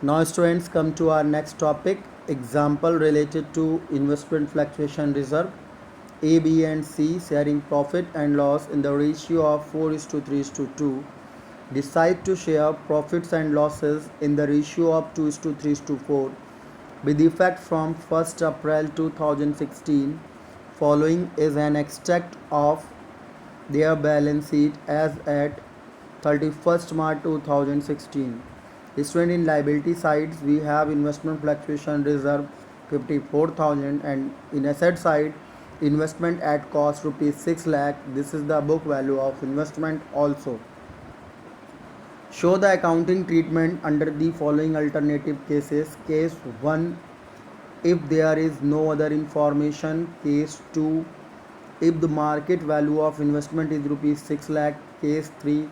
Now students, come to our next topic, example related to investment fluctuation reserve. A, B and C sharing profit and loss in the ratio of 4 is to 3 is to 2. Decide to share profits and losses in the ratio of 2 is to 3 is to 4 with effect from 1st April 2016. Following is an extract of their balance sheet as at 31st March 2016. Student, in liability sides we have investment fluctuation reserve 54,000 and in asset side investment at cost rupees 6 lakh. This is the book value of investment also. Show the accounting treatment under the following alternative cases. Case 1, if there is no other information. Case 2, if the market value of investment is rupees 6 lakh. Case 3,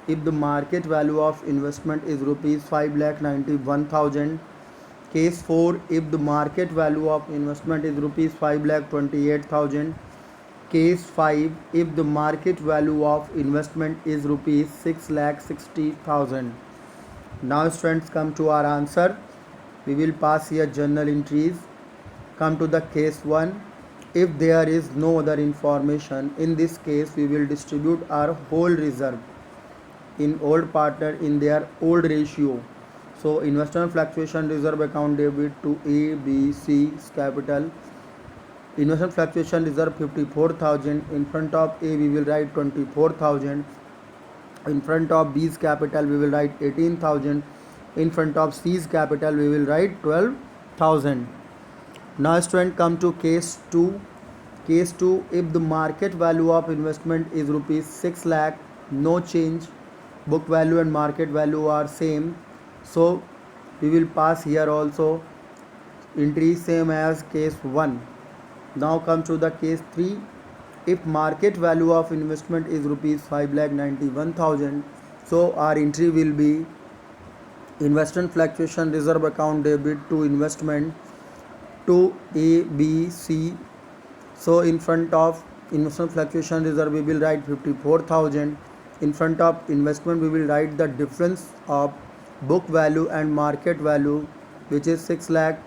if the market value of investment is rupees 5 lakh 91,000. Case 4, if the market value of investment is rupees 5 lakh 28,000. Case 5, if the market value of investment is rupees 6 lakh 60,000. Now students, come to our answer. We will pass here journal entries. Come to the case 1. If there is no other information, in this case we will distribute our whole reserve in old partner in their old ratio. So investment fluctuation reserve account debit to A, B, C capital. Investment fluctuation reserve 54,000. In front of A we will write 24,000. In front of B's capital we will write 18,000. In front of C's capital we will write 12,000. Now student, come to case 2. Case 2, if the market value of investment is rupees 6 lakh, no change, book value and market value are same, so we will pass here also entry same as case 1. Now come to the case 3. If market value of investment is rupees 5 lakh 91,000, so our entry will be investment fluctuation reserve account debit to investment to A, B, C. So in front of investment fluctuation reserve we will write 54,000. In front of investment we will write the difference of book value and market value, which is 6 lakh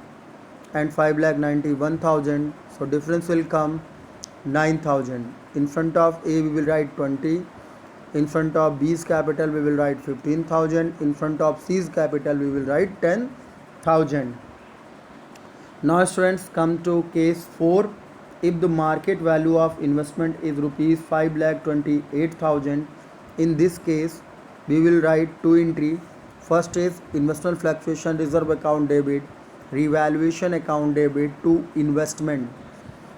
and 5 lakh 91,000. So difference will come 9,000. In front of A we will write 20. In front of B's capital we will write 15,000. In front of C's capital we will write 10,000. Now students, come to case 4. If the market value of investment is rupees 5 lakh 28,000, in this case we will write two entry. First is investment fluctuation reserve account debit, revaluation account debit to investment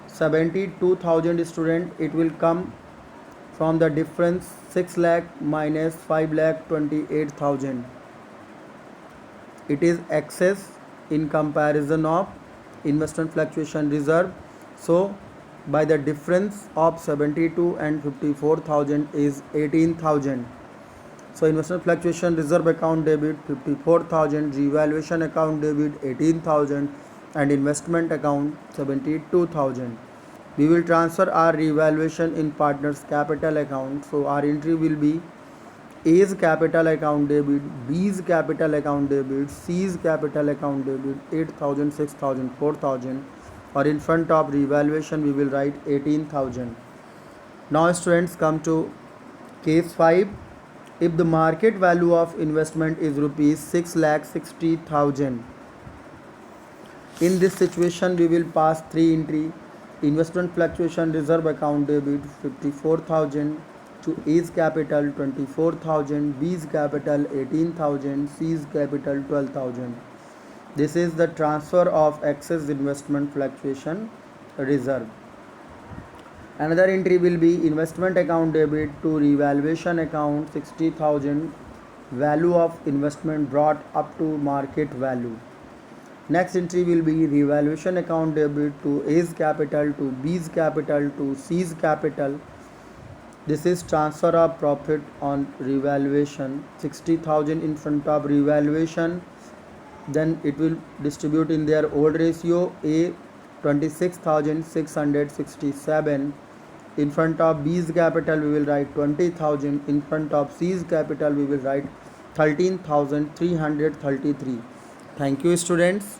72,000. Student, it will come from the difference 6 lakh minus 5 lakh 28,000. It is excess in comparison of investment fluctuation reserve. So by the difference of 72 and 54,000 is 18,000. So investment fluctuation reserve account debit 54,000, revaluation account debit 18,000 and investment account 72,000. We will transfer our revaluation in partners capital account. So our entry will be A's capital account debit, B's capital account debit, C's capital account debit 8,000, 6,000, 4,000, or in front of revaluation we will write 18,000. Now students, come to case 5. If the market value of investment is rupees 6 lakh 60,000, in this situation we will pass three entry. Investment fluctuation reserve account debit 54,000 to A's capital 24,000, B's capital 18,000, C's capital 12,000. This is the transfer of excess investment fluctuation reserve. Another entry will be investment account debit to revaluation account 60,000, value of investment brought up to market value. Next entry will be revaluation account debit to A's capital to B's capital to C's capital. This is transfer of profit on revaluation 60,000 in front of revaluation. Then it will distribute in their old ratio. A 26,667. In front of B's capital we will write 20,000. In front of C's capital we will write 13,333. Thank you, students.